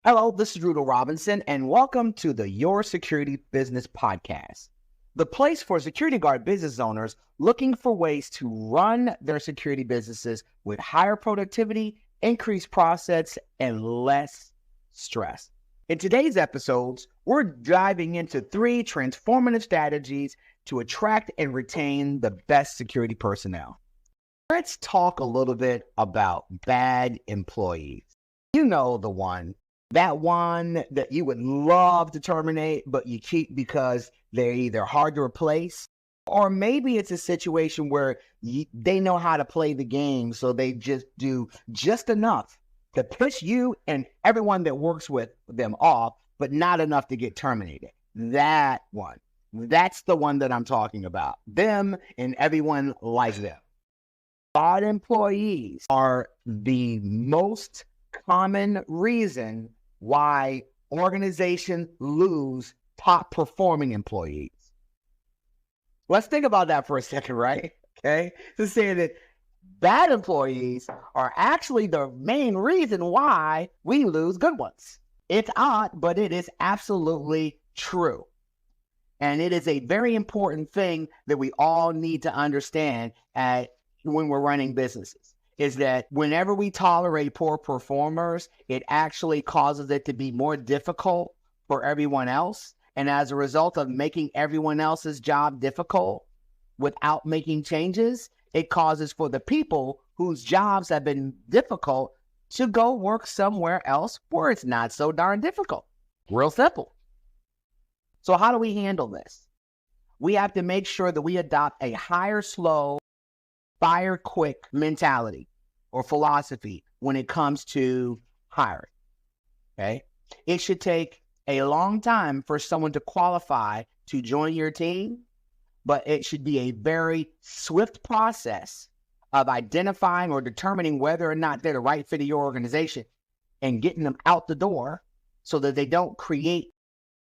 Hello, this is Rudo Robinson, and welcome to the Your Security Business Podcast, the place for security guard business owners looking for ways to run their security businesses with higher productivity, increased profits, and less stress. In today's episodes, we're diving into 3 transformative strategies to attract and retain the best security personnel. Let's talk a little bit about bad employees. You know the one. That one that you would love to terminate, but you keep because they're either hard to replace, or maybe it's a situation where they know how to play the game, so they just do just enough to push you and everyone that works with them off, but not enough to get terminated. That one. That's the one that I'm talking about. Them and everyone like them. Bad employees are the most common reason why organizations lose top performing employees. Let's think about that for a second, right? Okay. To say that bad employees are actually the main reason why we lose good ones. It's odd, but it is absolutely true. And it is a very important thing that we all need to understand when we're running businesses. Is that whenever we tolerate poor performers, it actually causes it to be more difficult for everyone else. And as a result of making everyone else's job difficult without making changes, it causes for the people whose jobs have been difficult to go work somewhere else where it's not so darn difficult. Real simple. So how do we handle this? We have to make sure that we adopt a hire slow, fire quick mentality or philosophy when it comes to hiring. Okay. It should take a long time for someone to qualify to join your team, but it should be a very swift process of identifying or determining whether or not they're the right fit of your organization and getting them out the door so that they don't create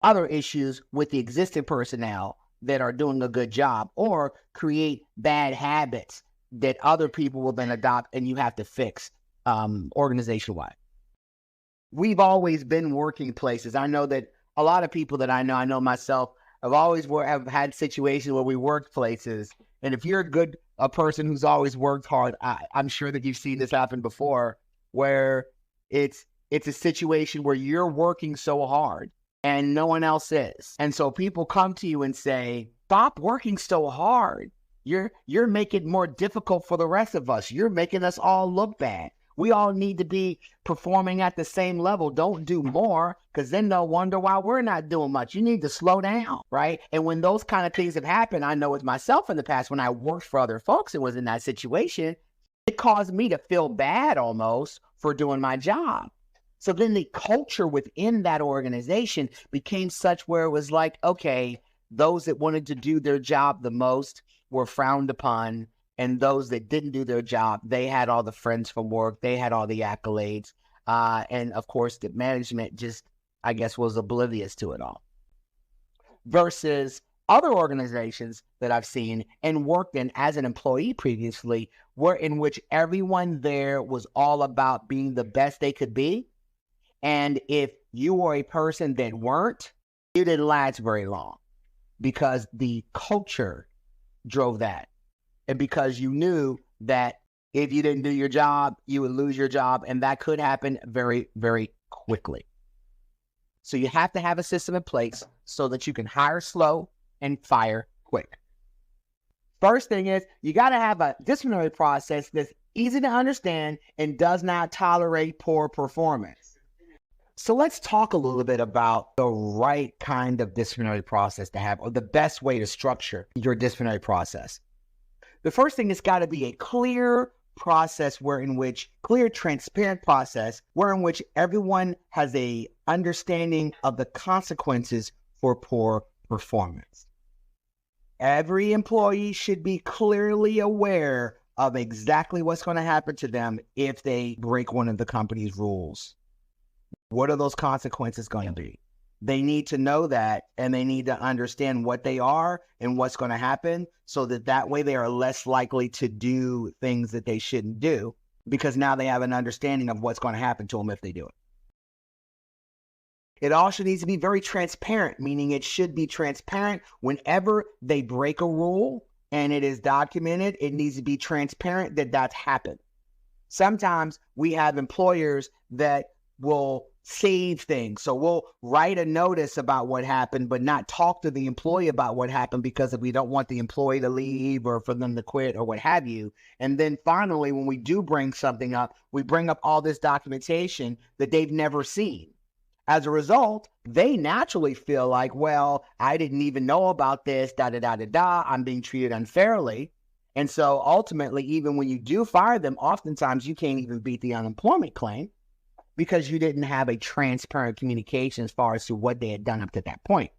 other issues with the existing personnel that are doing a good job or create bad habits that other people will then adopt and you have to fix organization-wide. We've always been working places. I know that a lot of people that I know myself, have had situations where we worked places. And if you're a person who's always worked hard, I'm sure that you've seen this happen before, where it's a situation where you're working so hard and no one else is. And so people come to you and say, stop working so hard. You're making it more difficult for the rest of us. You're making us all look bad. We all need to be performing at the same level. Don't do more, because then they'll wonder why we're not doing much. You need to slow down, right? And when those kind of things have happened, I know with myself in the past, when I worked for other folks and was in that situation, it caused me to feel bad almost for doing my job. So then the culture within that organization became such where it was like, okay, those that wanted to do their job the most were frowned upon, and those that didn't do their job, they had all the friends from work, they had all the accolades, and of course the management just, I guess, was oblivious to it all. Versus other organizations that I've seen and worked in as an employee previously, were in which everyone there was all about being the best they could be, and if you were a person that weren't, you didn't last very long because the culture drove that. And because you knew that if you didn't do your job, you would lose your job. And that could happen very, very quickly. So you have to have a system in place so that you can hire slow and fire quick. First thing is, you got to have a disciplinary process that's easy to understand and does not tolerate poor performance. So let's talk a little bit about the right kind of disciplinary process to have, or the best way to structure your disciplinary process. The first thing has got to be a clear process clear, transparent process where in which everyone has a understanding of the consequences for poor performance. Every employee should be clearly aware of exactly what's going to happen to them if they break one of the company's rules. What are those consequences going to be? They need to know that, and they need to understand what they are and what's going to happen, so that way they are less likely to do things that they shouldn't do, because now they have an understanding of what's going to happen to them if they do it. It also needs to be very transparent, meaning it should be transparent whenever they break a rule and it is documented. It needs to be transparent that that's happened. Sometimes we have employers that will save things. So we'll write a notice about what happened, but not talk to the employee about what happened because we don't want the employee to leave or for them to quit or what have you. And then finally, when we do bring something up, we bring up all this documentation that they've never seen. As a result, they naturally feel like, well, I didn't even know about this, I'm being treated unfairly. And so ultimately, even when you do fire them, oftentimes you can't even beat the unemployment claim because you didn't have a transparent communication as far as to what they had done up to that point.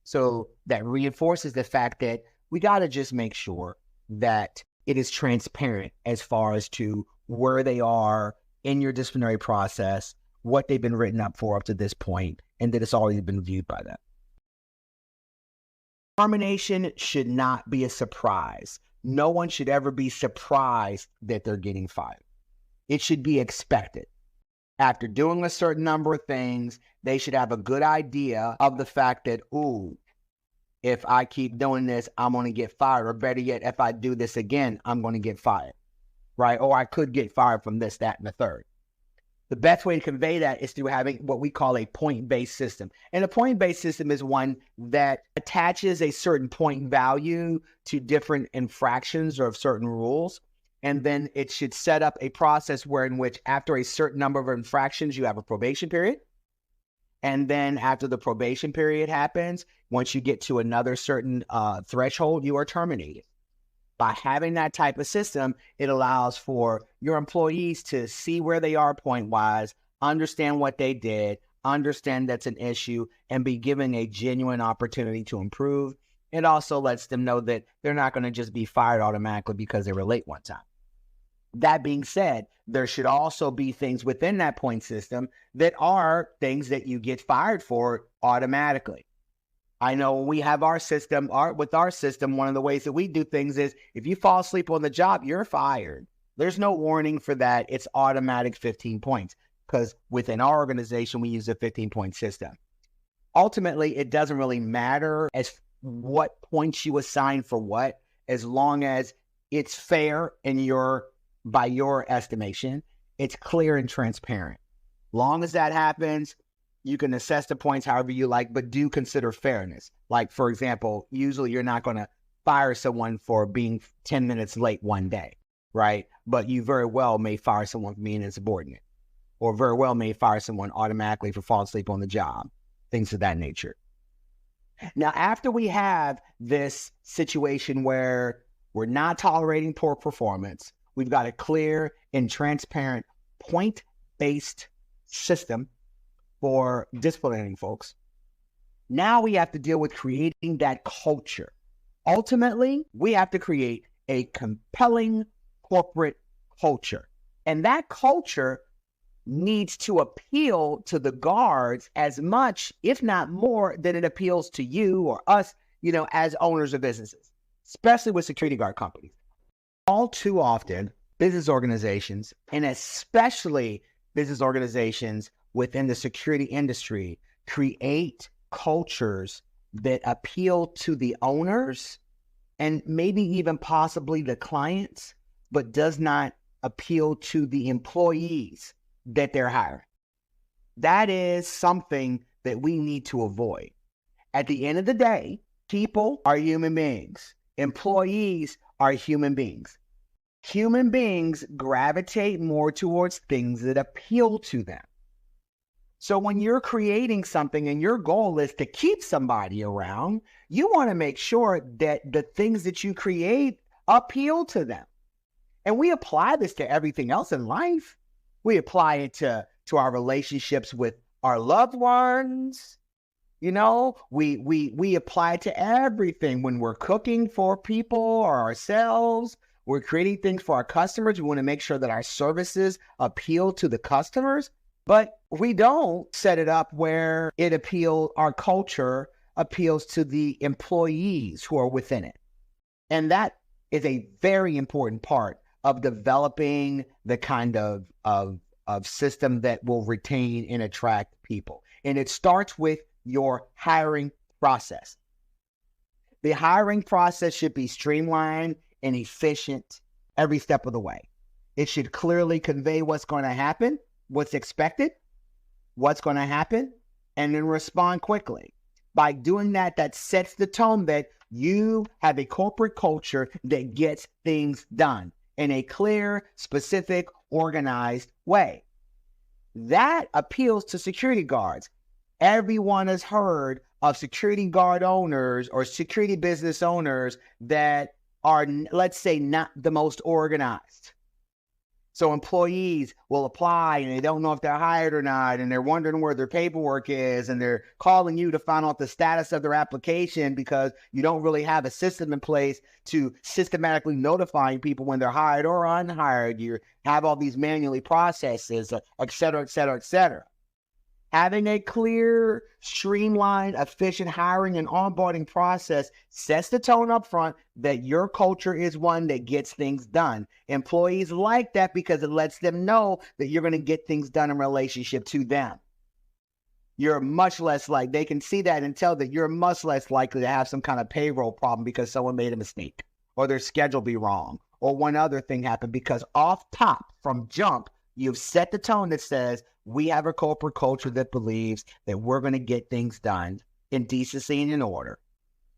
So that reinforces the fact that we got to just make sure that it is transparent as far as to where they are in your disciplinary process, what they've been written up for up to this point, and that it's already been viewed by them. Termination should not be a surprise. No one should ever be surprised that they're getting fired. It should be expected. After doing a certain number of things, they should have a good idea of the fact that, ooh, if I keep doing this, I'm going to get fired. Or better yet, if I do this again, I'm going to get fired, right? Or I could get fired from this, that, and the third. The best way to convey that is through having what we call a point-based system. And a point-based system is one that attaches a certain point value to different infractions or certain rules. And then it should set up a process in which after a certain number of infractions, you have a probation period. And then after the probation period happens, once you get to another certain threshold, you are terminated. By having that type of system, it allows for your employees to see where they are point-wise, understand what they did, understand that's an issue, and be given a genuine opportunity to improve. It also lets them know that they're not going to just be fired automatically because they were late one time. That being said, there should also be things within that point system that are things that you get fired for automatically. I know when we have our system, one of the ways that we do things is if you fall asleep on the job, you're fired. There's no warning for that. It's automatic 15 points because within our organization, we use a 15-point system. Ultimately, it doesn't really matter as what points you assign for what, as long as it's fair by your estimation, it's clear and transparent. Long as that happens, you can assess the points however you like, but do consider fairness. Like, for example, usually you're not going to fire someone for being 10 minutes late one day, right? But you very well may fire someone for being insubordinate, or very well may fire someone automatically for falling asleep on the job, things of that nature. Now, after we have this situation where we're not tolerating poor performance, we've got a clear and transparent point-based system for disciplining folks. Now we have to deal with creating that culture. Ultimately, we have to create a compelling corporate culture. And that culture needs to appeal to the guards as much, if not more, than it appeals to you or us, as owners of businesses, especially with security guard companies. All too often, business organizations, and especially business organizations within the security industry, create cultures that appeal to the owners and maybe even possibly the clients, but does not appeal to the employees that they're hiring. That is something that we need to avoid. At the end of the day, people are human beings. Employees are human beings. Human beings gravitate more towards things that appeal to them. So when you're creating something and your goal is to keep somebody around, you want to make sure that the things that you create appeal to them. And we apply this to everything else in life. We apply it to our relationships with our loved ones. We apply it to everything. When we're cooking for people or ourselves, we're creating things for our customers. We want to make sure that our services appeal to the customers. But we don't set it up where our culture appeals to the employees who are within it. And that is a very important part of developing the kind of system that will retain and attract people. And it starts with your hiring process. The hiring process should be streamlined and efficient every step of the way. It should clearly convey what's going to happen, what's expected, what's going to happen, and then respond quickly. By doing that, that sets the tone that you have a corporate culture that gets things done in a clear, specific, organized way. That appeals to security guards. Everyone has heard of security guard owners or security business owners that are, let's say, not the most organized. So employees will apply and they don't know if they're hired or not, and they're wondering where their paperwork is, and they're calling you to find out the status of their application because you don't really have a system in place to systematically notifying people when they're hired or unhired. You have all these manually processes, et cetera, et cetera, et cetera. Having a clear, streamlined, efficient hiring and onboarding process sets the tone up front that your culture is one that gets things done. Employees like that because it lets them know that you're going to get things done in relationship to them. You're much less like, they can see that and tell that you're much less likely to have some kind of payroll problem because someone made a mistake or their schedule be wrong or one other thing happened, because off top from jump, you've set the tone that says, we have a corporate culture that believes that we're going to get things done in decency and in order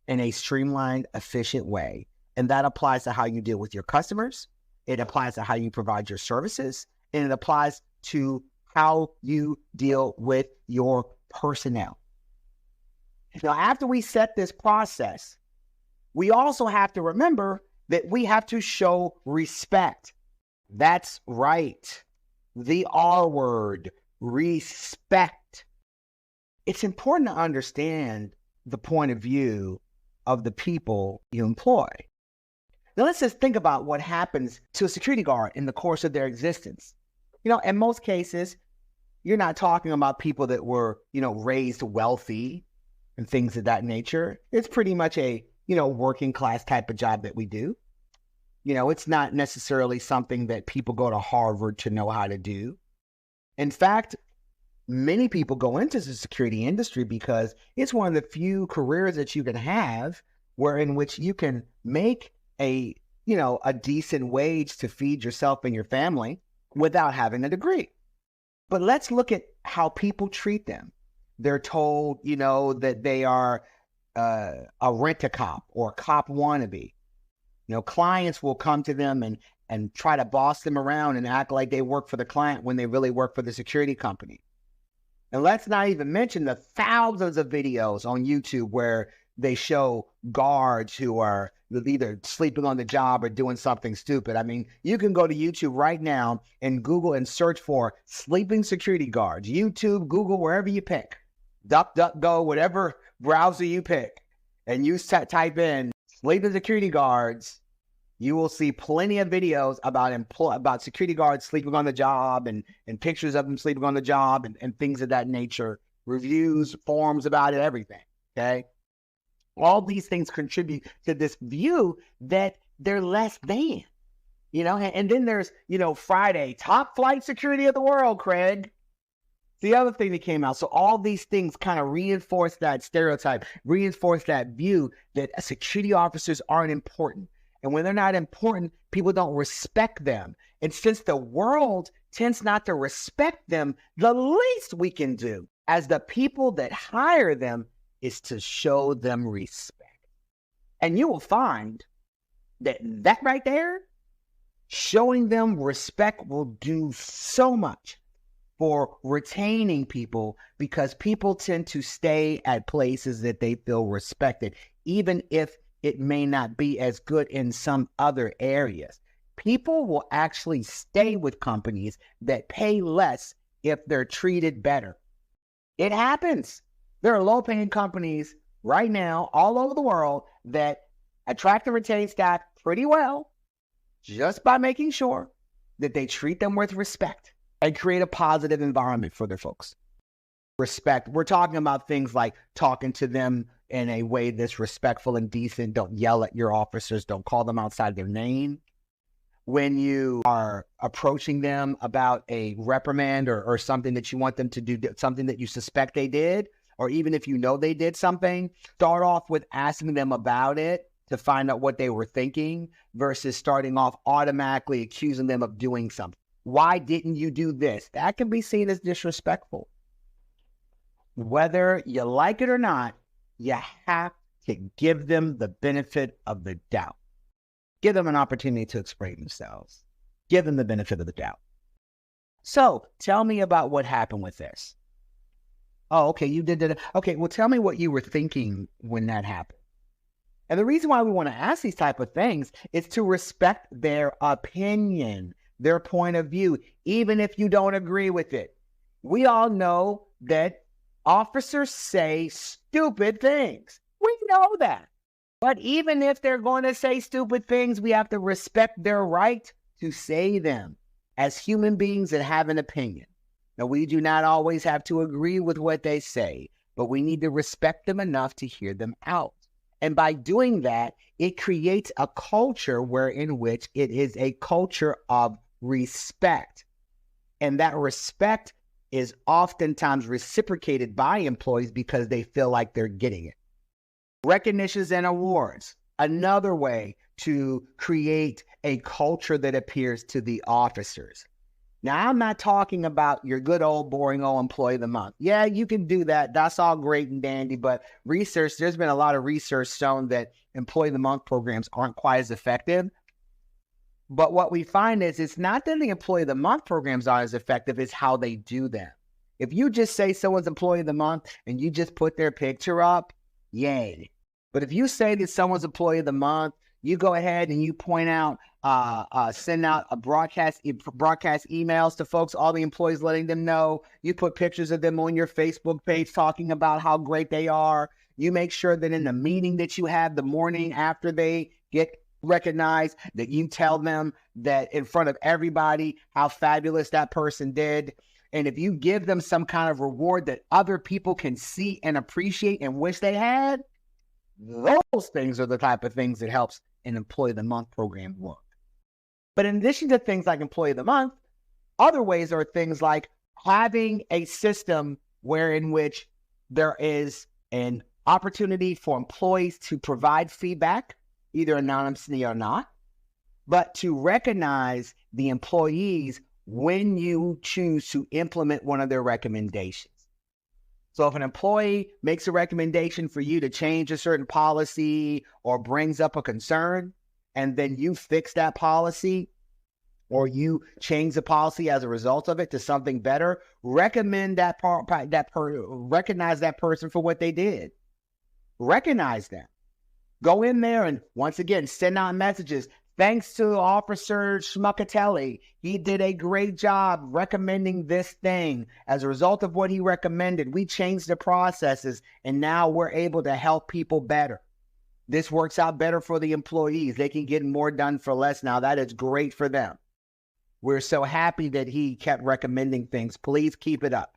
in a streamlined, efficient way. And that applies to how you deal with your customers. It applies to how you provide your services. And it applies to how you deal with your personnel. Now, after we set this process, we also have to remember that we have to show respect. That's right. The R word, respect. It's important to understand the point of view of the people you employ. Now, let's just think about what happens to a security guard in the course of their existence. In most cases, you're not talking about people that were, raised wealthy and things of that nature. It's pretty much a, working class type of job that we do. It's not necessarily something that people go to Harvard to know how to do. In fact, many people go into the security industry because it's one of the few careers that you can have in which you can make a decent wage to feed yourself and your family without having a degree. But let's look at how people treat them. They're told, that they are a rent-a-cop or a cop wannabe. Clients will come to them and try to boss them around and act like they work for the client when they really work for the security company. And let's not even mention the thousands of videos on YouTube where they show guards who are either sleeping on the job or doing something stupid. I mean, you can go to YouTube right now and Google and search for sleeping security guards. YouTube, Google, wherever you pick. DuckDuckGo, whatever browser you pick. And you type in sleeping security guards. You will see plenty of videos about security guards sleeping on the job and pictures of them sleeping on the job and things of that nature, reviews, forums about it, everything, okay? All these things contribute to this view that they're less than, and then there's, Friday, top flight security of the world, Craig. The other thing that came out. So all these things kind of reinforce that stereotype, reinforce that view that security officers aren't important. And when they're not important, people don't respect them. And since the world tends not to respect them, the least we can do as the people that hire them is to show them respect. And you will find that right there, showing them respect will do so much for retaining people, because people tend to stay at places that they feel respected, even if it may not be as good in some other areas. People will actually stay with companies that pay less if they're treated better. It happens. There are low-paying companies right now all over the world that attract and retain staff pretty well just by making sure that they treat them with respect and create a positive environment for their folks. Respect. We're talking about things like talking to them in a way that's respectful and decent. Don't yell at your officers. Don't call them outside their name. when you are approaching them about a reprimand or something that you want them to do, something that you suspect they did, or even if you know they did something, start off with asking them about it to find out what they were thinking versus starting off automatically accusing them of doing something. Why didn't you do this? That can be seen as disrespectful. Whether you like it or not, you have to give them the benefit of the doubt. Give them an opportunity to explain themselves. Give them the benefit of the doubt. So tell me about what happened with this. Oh, okay, you did that. Okay, well, tell me what you were thinking when that happened. And the reason why we want to ask these type of things is to respect their opinion, their point of view, even if you don't agree with it. We all know that officers say stupid things. We know that. But even if they're going to say stupid things, we have to respect their right to say them as human beings that have an opinion. Now, we do not always have to agree with what they say, but we need to respect them enough to hear them out. And by doing that, it creates a culture in which it is a culture of respect. And that respect is oftentimes reciprocated by employees because they feel like they're getting it. Recognitions and awards, another way to create a culture that appeals to the officers. Now, I'm not talking about your good old boring old employee of the month. Yeah, you can do that. That's all great and dandy, but there's been a lot of research shown that employee of the month programs aren't quite as effective. But what we find is it's not that the employee of the month programs aren't as effective, it's how they do them. If you just say someone's employee of the month and you just put their picture up, yay. But if you say that someone's employee of the month, you go ahead and you point out, send out a broadcast emails to folks, all the employees, letting them know. You put pictures of them on your Facebook page talking about how great they are. You make sure that in the meeting that you have the morning after they get recognized, that you tell them that in front of everybody how fabulous that person did. And if you give them some kind of reward that other people can see and appreciate and wish they had, those things are the type of things that helps an employee of the month program work. But in addition to things like employee of the month, other ways are things like having a system in which there is an opportunity for employees to provide feedback, either anonymously or not, but to recognize the employees when you choose to implement one of their recommendations. So if an employee makes a recommendation for you to change a certain policy or brings up a concern, and then you fix that policy or you change the policy as a result of it to something better, recognize that person for what they did. Recognize them. Go in there and once again, send out messages. Thanks to Officer Schmuckatelli. He did a great job recommending this thing. As a result of what he recommended, we changed the processes and now we're able to help people better. This works out better for the employees. They can get more done for less now. That is great for them. We're so happy that he kept recommending things. Please keep it up.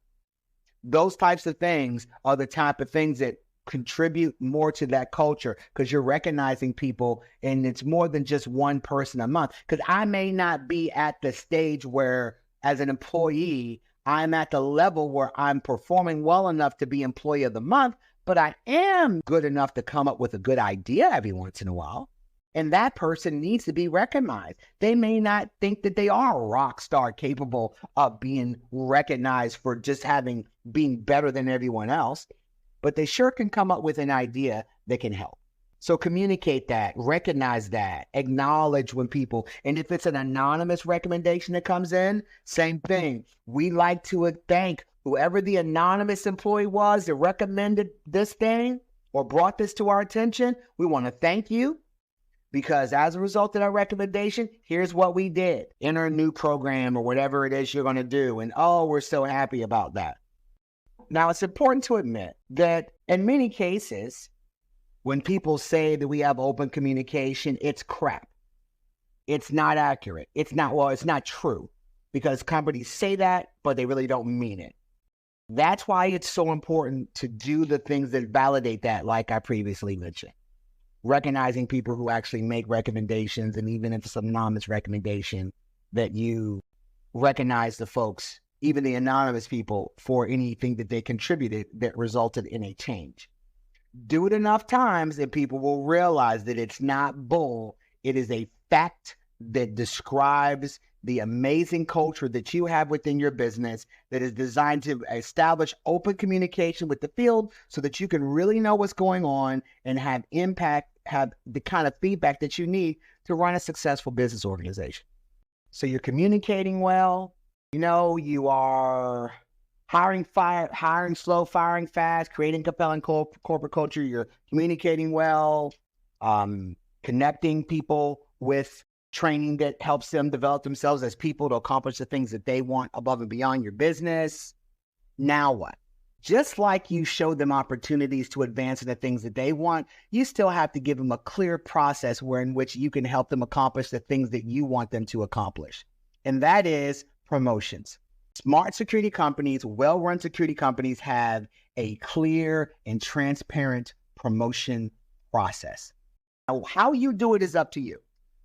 Those types of things are the type of things that contribute more to that culture because you're recognizing people and it's more than just one person a month. Because I may not be at the stage where as an employee, I'm at the level where I'm performing well enough to be employee of the month, but I am good enough to come up with a good idea every once in a while. And that person needs to be recognized. They may not think that they are a rock star capable of being recognized for just being better than everyone else, but they sure can come up with an idea that can help. So communicate that, recognize that, acknowledge when people, and if it's an anonymous recommendation that comes in, same thing. We like to thank whoever the anonymous employee was that recommended this thing or brought this to our attention. We want to thank you because as a result of our recommendation, here's what we did. Enter a new program or whatever it is you're going to do. And oh, we're so happy about that. Now, it's important to admit that in many cases, when people say that we have open communication, it's crap. It's not accurate. It's not true because companies say that, but they really don't mean it. That's why it's so important to do the things that validate that, like I previously mentioned. recognizing people who actually make recommendations, and even if it's an anonymous recommendation, that you recognize the folks, even the anonymous people, for anything that they contributed that resulted in a change. Do it enough times and people will realize that it's not bull. It is a fact that describes the amazing culture that you have within your business that is designed to establish open communication with the field so that you can really know what's going on and have impact, have the kind of feedback that you need to run a successful business organization. So you're communicating well, you are hiring slow, firing fast, creating compelling corporate culture. You're communicating well, connecting people with training that helps them develop themselves as people to accomplish the things that they want above and beyond your business. Now what? Just like you show them opportunities to advance in the things that they want, you still have to give them a clear process in which you can help them accomplish the things that you want them to accomplish. And that is promotions. Smart security companies, well-run security companies have a clear and transparent promotion process. Now, how you do it is up to you,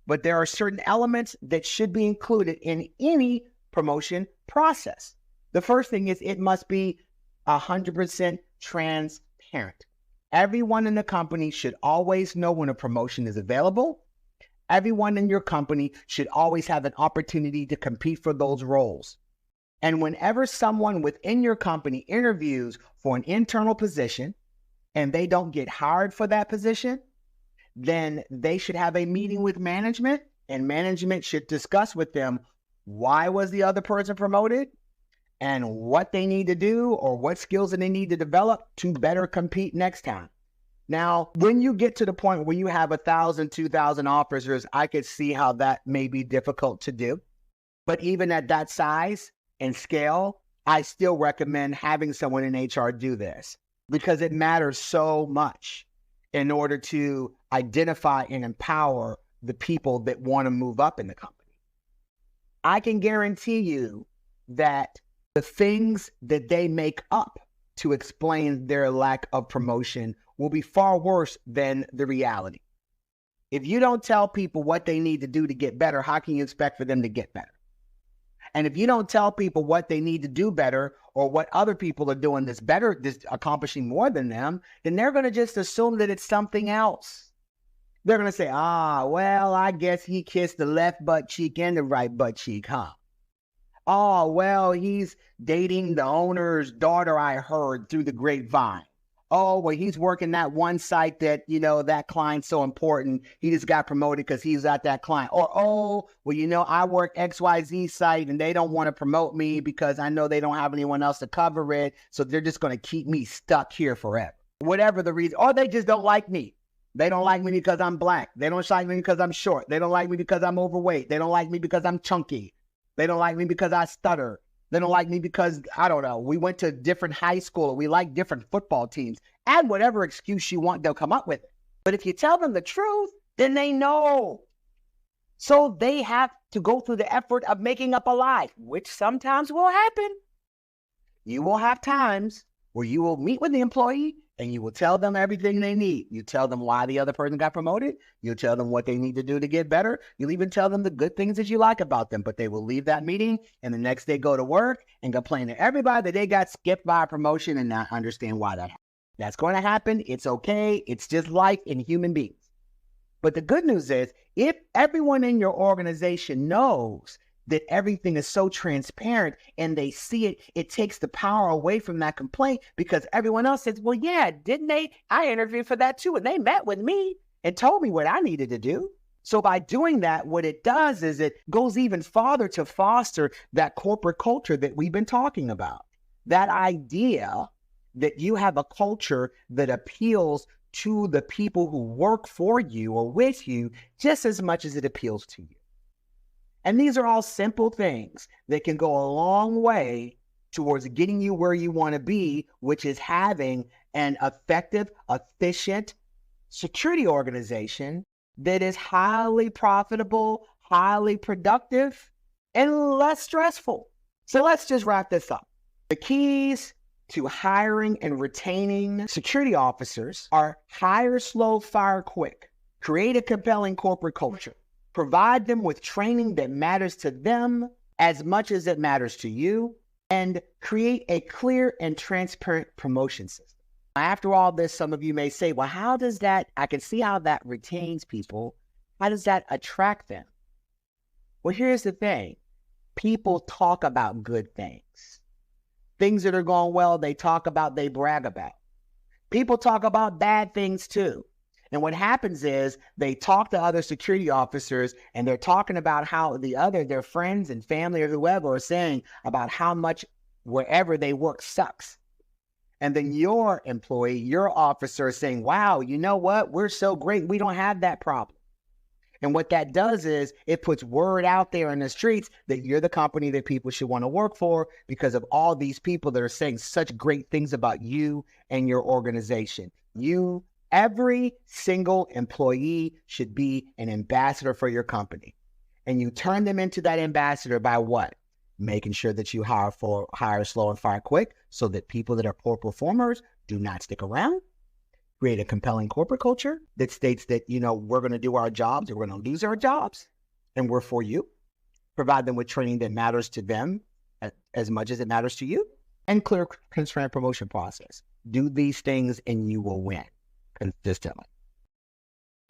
but there are certain elements that should be included in any promotion process. The first thing is it must be 100% transparent. Everyone in the company should always know when a promotion is available. Everyone in your company should always have an opportunity to compete for those roles. And whenever someone within your company interviews for an internal position and they don't get hired for that position, then they should have a meeting with management, and management should discuss with them why was the other person promoted and what they need to do or what skills that they need to develop to better compete next time. Now, when you get to the point where you have 1,000, 2,000 officers, I could see how that may be difficult to do. But even at that size and scale, I still recommend having someone in HR do this because it matters so much in order to identify and empower the people that want to move up in the company. I can guarantee you that the things that they make up to explain their lack of promotion will be far worse than the reality. If you don't tell people what they need to do to get better, how can you expect for them to get better? And if you don't tell people what they need to do better or what other people are doing that's better, that's accomplishing more than them, then they're going to just assume that it's something else. They're going to say, well, I guess he kissed the left butt cheek and the right butt cheek, huh? Oh, well, he's dating the owner's daughter, I heard, through the grapevine. Oh, well, he's working that one site that, that client's so important. He just got promoted because he's at that client. Or, I work XYZ site and they don't want to promote me because I know they don't have anyone else to cover it. So they're just going to keep me stuck here forever. Whatever the reason. Or they just don't like me. They don't like me because I'm black. They don't like me because I'm short. They don't like me because I'm overweight. They don't like me because I'm chunky. They don't like me because I stutter. They don't like me because, I don't know, we went to different high school. We like different football teams. Add whatever excuse you want, they'll come up with it. But if you tell them the truth, then they know. So they have to go through the effort of making up a lie, which sometimes will happen. You will have times where you will meet with the employee and you will tell them everything they need. You tell them why the other person got promoted. You'll tell them what they need to do to get better. You'll even tell them the good things that you like about them, but they will leave that meeting and the next day go to work and complain to everybody that they got skipped by a promotion and not understand why that happened. That's going to happen. It's okay. It's just life in human beings. But the good news is if everyone in your organization knows that everything is so transparent and they see it, it takes the power away from that complaint because everyone else says, well, yeah, didn't they? I interviewed for that too. And they met with me and told me what I needed to do. So by doing that, what it does is it goes even farther to foster that corporate culture that we've been talking about. That idea that you have a culture that appeals to the people who work for you or with you just as much as it appeals to you. And these are all simple things that can go a long way towards getting you where you want to be, which is having an effective, efficient security organization that is highly profitable, highly productive, and less stressful. So let's just wrap this up. The keys to hiring and retaining security officers are hire slow, fire quick. Create a compelling corporate culture. Provide them with training that matters to them as much as it matters to you, and create a clear and transparent promotion system. After all this, some of you may say, well, how does that, I can see how that retains people. How does that attract them? Well, here's the thing. People talk about good things. Things that are going well, they talk about, they brag about. People talk about bad things too. And what happens is they talk to other security officers and they're talking about how their friends and family or whoever are saying about how much wherever they work sucks. And then your employee, your officer is saying, wow, you know what? We're so great. We don't have that problem. And what that does is it puts word out there in the streets that you're the company that people should want to work for because of all these people that are saying such great things about you and your organization. Every single employee should be an ambassador for your company. And you turn them into that ambassador by what? Making sure that you hire slow and fire quick so that people that are poor performers do not stick around. Create a compelling corporate culture that states that, we're going to do our jobs, we're going to lose our jobs, and we're for you. Provide them with training that matters to them as much as it matters to you, and clear, transparent promotion process. Do these things and you will win consistently.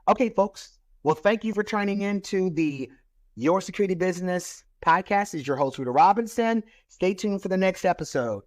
Okay, folks. Well, thank you for tuning in to the Your Security Business podcast. This is your host, Rudo Robinson. Stay tuned for the next episode.